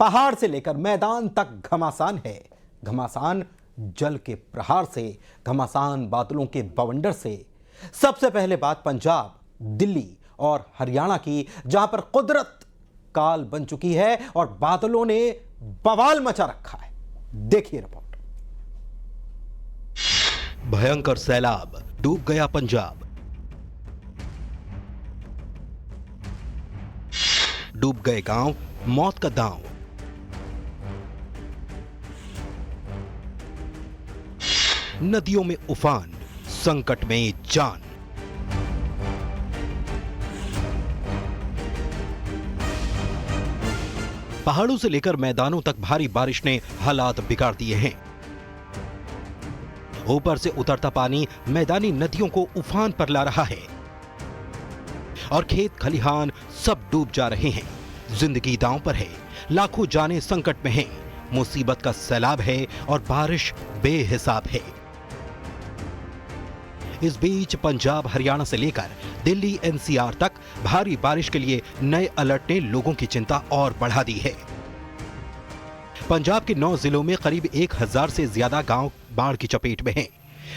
पहाड़ से लेकर मैदान तक घमासान है। घमासान जल के प्रहार से, घमासान बादलों के बवंडर से। सबसे पहले बात पंजाब, दिल्ली और हरियाणा की, जहां पर कुदरत काल बन चुकी है और बादलों ने बवाल मचा रखा है। देखिए रिपोर्ट। भयंकर सैलाब, डूब गया पंजाब। डूब गए गांव, मौत का दांव। नदियों में उफान, संकट में जान। पहाड़ों से लेकर मैदानों तक भारी बारिश ने हालात बिगाड़ दिए हैं। ऊपर से उतरता पानी मैदानी नदियों को उफान पर ला रहा है और खेत खलिहान सब डूब जा रहे हैं। जिंदगी दांव पर है, लाखों जाने संकट में हैं। मुसीबत का सैलाब है और बारिश बेहिसाब है। इस बीच पंजाब, हरियाणा से लेकर दिल्ली, एनसीआर तक भारी बारिश के लिए नए अलर्ट ने लोगों की चिंता और बढ़ा दी है। पंजाब के 9 जिलों में करीब 1000 से ज्यादा गांव बाढ़ की चपेट में हैं।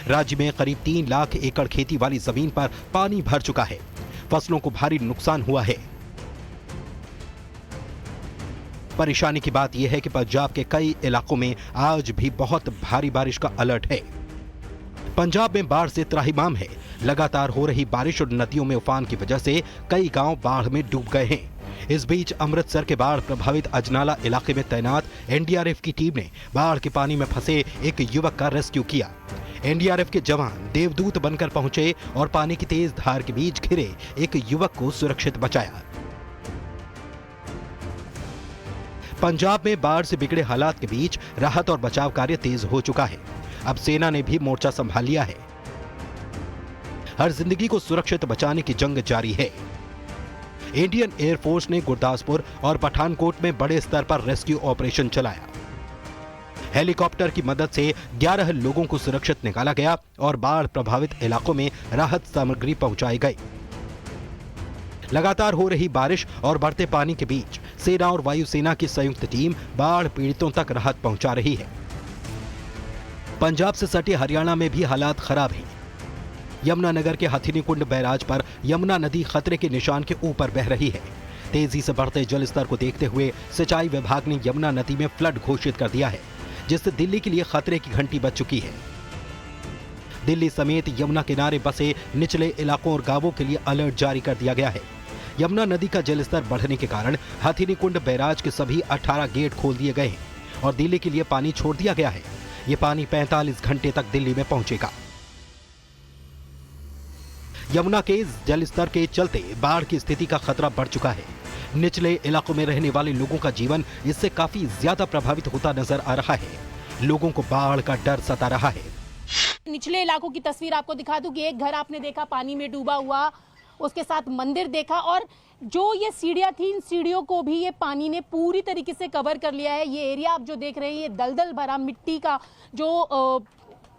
राज्य में करीब 3 लाख एकड़ खेती वाली जमीन पर पानी भर चुका है। फसलों को भारी नुकसान हुआ है। परेशानी की बात यह है कि पंजाब के कई इलाकों में आज भी बहुत भारी बारिश का अलर्ट है। पंजाब में बाढ़ से त्राहिमाम है। लगातार हो रही बारिश और नदियों में उफान की वजह से कई गांव बाढ़ में डूब गए हैं। इस बीच अमृतसर के बाढ़ प्रभावित अजनाला इलाके में तैनात एनडीआरएफ की टीम ने बाढ़ के पानी में फंसे एक युवक का रेस्क्यू किया। एनडीआरएफ के जवान देवदूत बनकर पहुंचे और पानी की तेज धार के बीच घिरे एक युवक को सुरक्षित बचाया। पंजाब में बाढ़ से बिगड़े हालात के बीच राहत और बचाव कार्य तेज हो चुका है। अब सेना ने भी मोर्चा संभाल लिया है। हर जिंदगी को सुरक्षित बचाने की जंग जारी है। इंडियन एयरफोर्स ने गुरदासपुर और पठानकोट में बड़े स्तर पर रेस्क्यू ऑपरेशन चलाया। हेलीकॉप्टर की मदद से 11 लोगों को सुरक्षित निकाला गया और बाढ़ प्रभावित इलाकों में राहत सामग्री पहुंचाई गई। लगातार हो रही बारिश और बढ़ते पानी के बीच सेना और वायुसेना की संयुक्त टीम बाढ़ पीड़ितों तक राहत पहुंचा रही है। पंजाब से सटे हरियाणा में भी हालात खराब हैं। यमुनानगर के हथिनीकुंड बैराज पर यमुना नदी खतरे के निशान के ऊपर बह रही है। तेजी से बढ़ते जल स्तर को देखते हुए सिंचाई विभाग ने यमुना नदी में फ्लड घोषित कर दिया है, जिससे दिल्ली के लिए खतरे की घंटी बज चुकी है। दिल्ली समेत यमुना किनारे बसे निचले इलाकों और गांवों के लिए अलर्ट जारी कर दिया गया है। यमुना नदी का जलस्तर बढ़ने के कारण हथिनीकुंड बैराज के सभी 18 गेट खोल दिए गए हैं और दिल्ली के लिए पानी छोड़ दिया गया है। ये पानी 45 घंटे तक दिल्ली में पहुंचेगा। यमुना के जलस्तर के चलते बाढ़ की स्थिति का खतरा बढ़ चुका है। निचले इलाकों में रहने वाले लोगों का जीवन इससे काफी ज्यादा प्रभावित होता नजर आ रहा है। लोगों को बाढ़ का डर सता रहा है। निचले इलाकों की तस्वीर आपको दिखा दूं कि एक घर आपने देखा पानी में डूबा हुआ, उसके साथ मंदिर देखा और जो ये सीढ़ियां थी, इन सीढ़ियों को भी ये पानी ने पूरी तरीके से कवर कर लिया है। ये एरिया आप जो देख रहे हैं, ये दलदल भरा मिट्टी का जो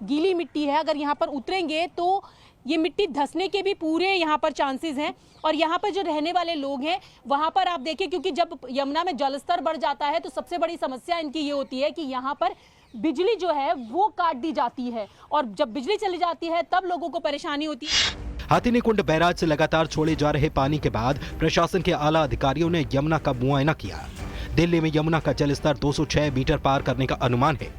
गीली मिट्टी है, अगर यहाँ पर उतरेंगे तो ये मिट्टी धंसने के भी पूरे यहाँ पर चांसेस हैं। और यहाँ पर जो रहने वाले लोग हैं वहाँ पर आप देखिए, क्योंकि जब यमुना में जलस्तर बढ़ जाता है तो सबसे बड़ी समस्या इनकी ये होती है कि यहाँ पर बिजली जो है वो काट दी जाती है और जब बिजली चली जाती है तब लोगों को परेशानी होती है। हथिनीकुंड बैराज से लगातार छोड़े जा रहे पानी के बाद प्रशासन के आला अधिकारियों ने यमुना का मुआयना किया। दिल्ली में यमुना का जलस्तर 206 मीटर पार करने का अनुमान है।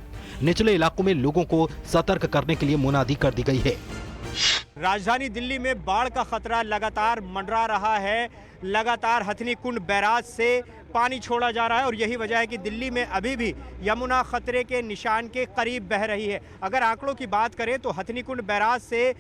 निचले इलाकों में लोगों को सतर्क करने के लिए मुनादी कर दी गई है। राजधानी दिल्ली में बाढ़ का खतरा लगातार मंडरा रहा है। लगातार हथिनीकुंड बैराज से पानी छोड़ा जा रहा है और यही वजह है कि दिल्ली में अभी भी यमुना खतरे के निशान के करीब बह रही है। अगर आंकड़ों की बात करें तो हथिनीकुंड बैराज से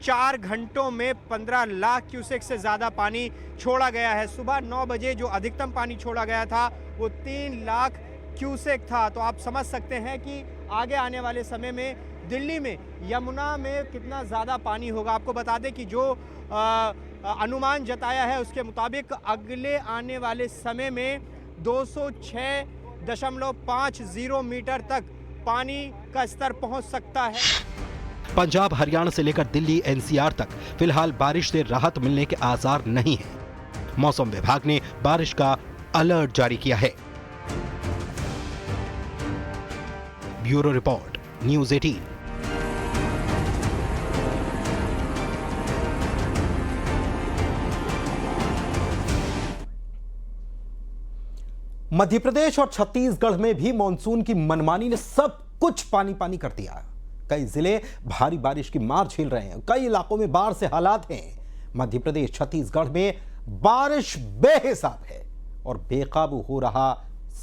4 घंटों में 15 लाख क्यूसेक से ज़्यादा पानी छोड़ा गया है। सुबह 9 बजे जो अधिकतम पानी छोड़ा गया था वो 3 लाख क्यूसेक था। तो आप समझ सकते हैं कि आगे आने वाले समय में दिल्ली में यमुना में कितना ज़्यादा पानी होगा। आपको बता दें कि जो अनुमान जताया है उसके मुताबिक अगले आने वाले समय में 206.50 मीटर तक पानी का स्तर पहुंच सकता है। पंजाब, हरियाणा से लेकर दिल्ली, एनसीआर तक फिलहाल बारिश से राहत मिलने के आसार नहीं है। मौसम विभाग ने बारिश का अलर्ट जारी किया है। Bureau report, news 18। Madhya Pradesh और छत्तीसगढ़ में भी मानसून की मनमानी ने सब कुछ पानी पानी कर दिया। कई जिले भारी बारिश की मार झेल रहे हैं, कई इलाकों में बाढ़ से हालात हैं। मध्य प्रदेश छत्तीसगढ़ में बारिश बेहिसाब है और बेकाबू हो रहा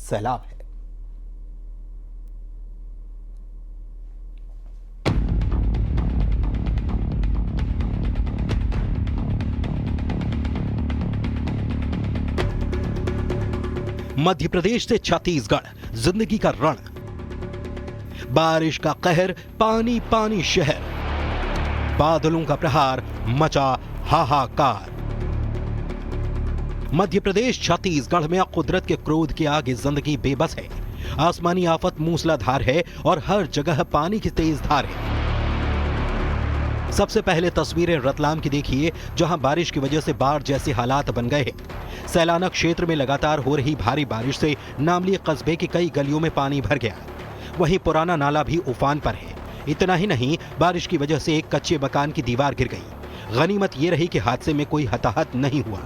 सैलाब है। मध्य प्रदेश से छत्तीसगढ़ जिंदगी का रण, बारिश का कहर, पानी पानी शहर, बादलों का प्रहार, मचा हाहाकार। मध्य प्रदेश छत्तीसगढ़ में कुदरत के क्रोध के आगे जिंदगी बेबस है। आसमानी आफत मूसलाधार है और हर जगह पानी की तेज धार है। सबसे पहले तस्वीरें रतलाम की देखिए, जहां बारिश की वजह से बाढ़ जैसे हालात बन गए हैं। सैलाना क्षेत्र में लगातार हो रही भारी बारिश से नामली कस्बे की कई गलियों में पानी भर गया। वहीं पुराना नाला भी उफान पर है। इतना ही नहीं, बारिश की वजह से एक कच्चे मकान की दीवार गिर गई। गनीमत यह रही कि हादसे में कोई हताहत नहीं हुआ।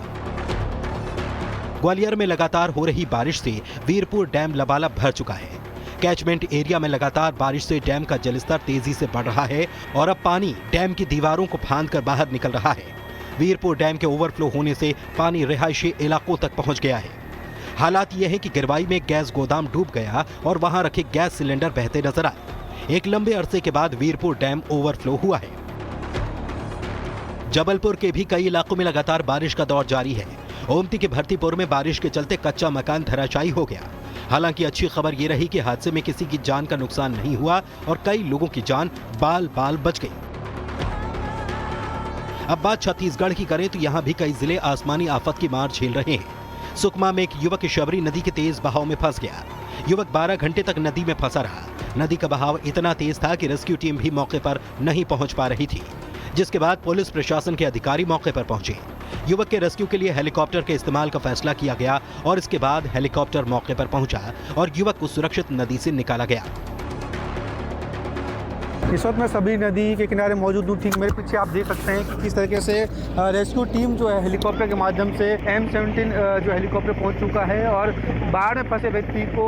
ग्वालियर में लगातार हो रही बारिश से वीरपुर डैम लबालब भर चुका है। कैचमेंट एरिया में लगातार बारिश से डैम का जलस्तर तेजी से बढ़ रहा है और अब पानी डैम की दीवारों को फांदकर बाहर निकल रहा है। वीरपुर डैम के ओवरफ्लो होने से पानी रिहायशी इलाकों तक पहुंच गया है। हालात यह है कि गिरवाई में गैस गोदाम डूब गया और वहां रखे गैस सिलेंडर बहते नजर आए। एक लंबे अरसे के बाद वीरपुर डैम ओवरफ्लो हुआ है। जबलपुर के भी कई इलाकों में लगातार बारिश का दौर जारी है। ओमती के भरतीपुर में बारिश के चलते कच्चा मकान धराशायी हो गया। हालांकि अच्छी खबर यह रही कि हादसे में किसी की जान का नुकसान नहीं हुआ और कई लोगों की जान बाल बाल बच गई। अब बात छत्तीसगढ़ की करें तो यहां भी कई जिले आसमानी आफत की मार झेल रहे हैं। सुकमा में एक युवक शबरी नदी के तेज बहाव में फंस गया। युवक 12 घंटे तक नदी में फंसा रहा। नदी का बहाव इतना तेज था कि रेस्क्यू टीम भी मौके पर नहीं पहुंच पा रही थी, जिसके बाद पुलिस प्रशासन के अधिकारी मौके पर पहुंचे। युवक के रेस्क्यू के लिए हेलीकॉप्टर के इस्तेमाल का फैसला किया गया और इसके बाद हेलीकॉप्टर मौके पर पहुंचा और युवक को सुरक्षित नदी से निकाला गया। इस वक्त मैं सभी नदी के किनारे मौजूद हूँ। ठीक मेरे पीछे आप देख सकते हैं कि किस तरीके से रेस्क्यू टीम जो है हेलीकॉप्टर के माध्यम से M17 जो हेलीकॉप्टर पहुंच चुका है और बाढ़ में फंसे व्यक्ति को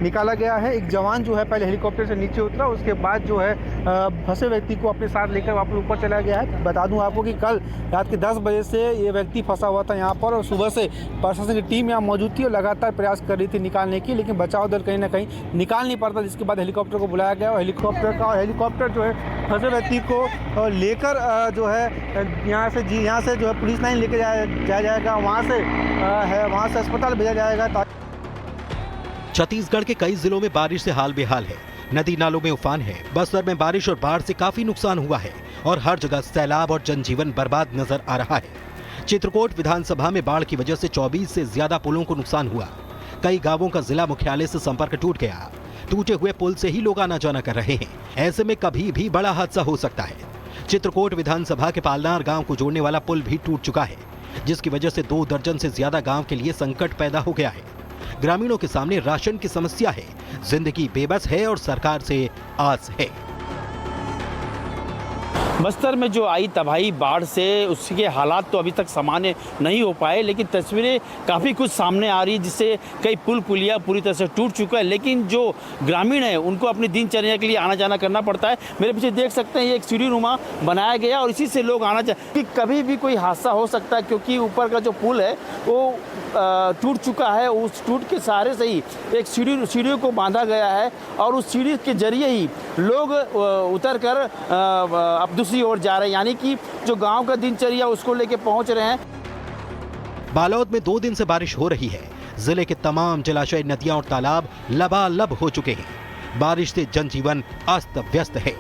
निकाला गया है। एक जवान जो है पहले हेलीकॉप्टर से नीचे उतरा, उसके बाद जो है फंसे व्यक्ति को अपने साथ लेकर वापस ऊपर चला गया है। बता दूं आपको कि कल रात के 10 बजे से ये व्यक्ति फंसा हुआ था यहाँ पर और सुबह से प्रशासन की टीम यहाँ मौजूद थी और लगातार प्रयास कर रही थी निकालने की, लेकिन बचाव दल कहीं ना कहीं निकाल नहीं पाता, जिसके बाद हेलीकॉप्टर को बुलाया गया और हेलीकॉप्टर जो है फंसे व्यक्ति को लेकर जो है यहाँ से जो है पुलिस लाइन लेकर जाया जाएगा, वहाँ से अस्पताल भेजा जाएगा। छत्तीसगढ़ के कई जिलों में बारिश से हाल बेहाल है। नदी नालों में उफान है। बस्तर में बारिश और बाढ़ से काफी नुकसान हुआ है और हर जगह सैलाब और जनजीवन बर्बाद नजर आ रहा है। चित्रकोट विधानसभा में बाढ़ की वजह से 24 से ज्यादा पुलों को नुकसान हुआ। कई गांवों का जिला मुख्यालय से संपर्क टूट गया। टूटे हुए पुल से ही लोग आना जाना कर रहे हैं। ऐसे में कभी भी बड़ा हादसा हो सकता है। चित्रकोट विधानसभा के पालनार गांव को जोड़ने वाला पुल भी टूट चुका है, जिसकी वजह से 2 दर्जन से ज्यादा गांव के लिए संकट पैदा हो गया है। ग्रामीणों के सामने राशन की समस्या है, जिंदगी बेबस है और सरकार से आस है। बस्तर में जो आई तबाही बाढ़ से, उसके हालात तो अभी तक सामान्य नहीं हो पाए, लेकिन तस्वीरें काफ़ी कुछ सामने आ रही है, जिससे कई पुल पुलिया पूरी तरह से टूट चुका है। लेकिन जो ग्रामीण है उनको अपनी दिनचर्या के लिए आना जाना करना पड़ता है। मेरे पीछे देख सकते हैं ये एक सीढ़ी नुमा बनाया गया और इसी से लोग आना कि कभी भी कोई हादसा हो सकता है, क्योंकि ऊपर का जो पुल है वो टूट चुका है। उस टूट के सहारे से ही एक सीढ़ियों को बांधा गया है और उस सीढ़ी के जरिए ही लोग उतर कर अब दूसरी ओर जा रहे हैं, यानी कि जो गांव का दिनचर्या उसको लेके पहुंच रहे हैं। बालोद में 2 दिन से बारिश हो रही है। जिले के तमाम जलाशय, नदियां और तालाब लबालब हो चुके हैं। बारिश से जनजीवन अस्त व्यस्त है।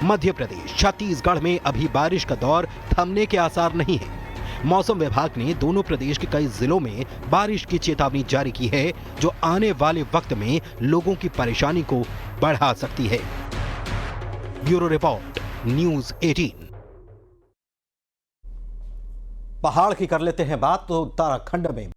मध्य प्रदेश, छत्तीसगढ़ में अभी बारिश का दौर थमने के आसार नहीं है। मौसम विभाग ने दोनों प्रदेश के कई जिलों में बारिश की चेतावनी जारी की है, जो आने वाले वक्त में लोगों की परेशानी को बढ़ा सकती है। Bureau report, news 18। पहाड़ की कर लेते हैं बात तो उत्तराखंड में